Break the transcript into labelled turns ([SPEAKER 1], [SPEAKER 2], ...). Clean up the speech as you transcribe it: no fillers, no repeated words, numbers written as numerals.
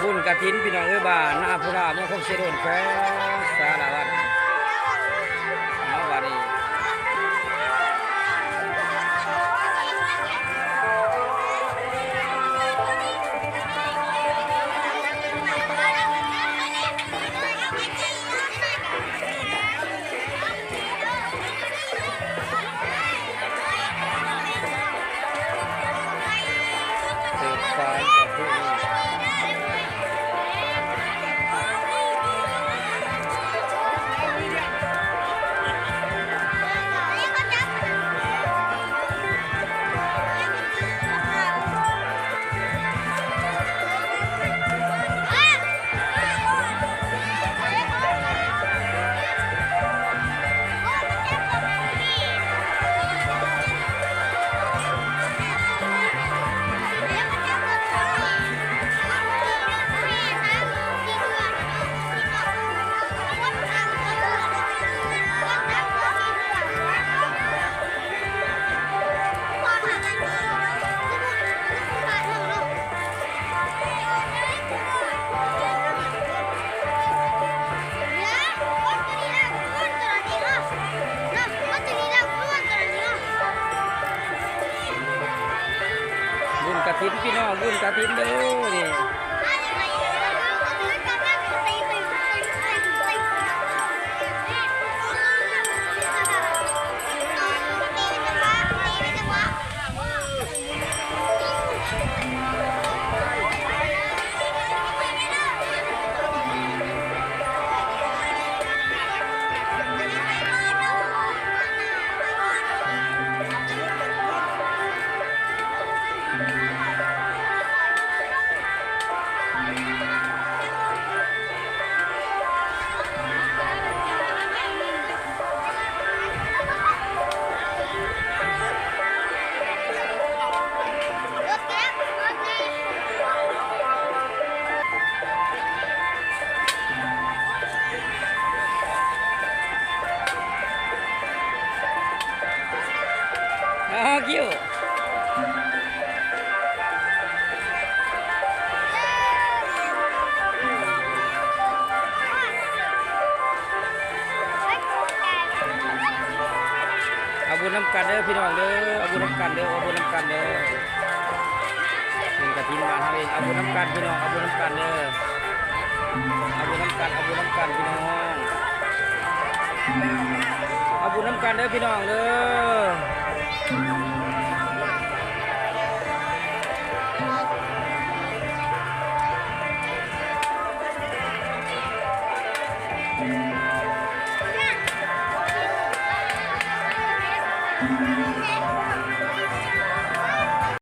[SPEAKER 1] บุญกฐินพี่น้องบ้านนาพุราเมืองคงเสด็จแควสารวัตรเอาวันนี้เปิดไฟกับผู้บุญกฐินพี่น้องบุญกฐินเด้อนี่คิวเอาบุญน้ำกันเด้อพี่น้องเด้อเอาบุญน้ำกันเด้อเอาบุญน้ำกันเด้อบุญกฐินมาทำเองเอาบุญน้ำกันพี่น้องเอาบุญน้ำกันเด้อเอาบุญน้ำกันเอาบุญน้ำกันพี่น้องเอาบุญน้ำกันเด้อพี่น้องเด้อ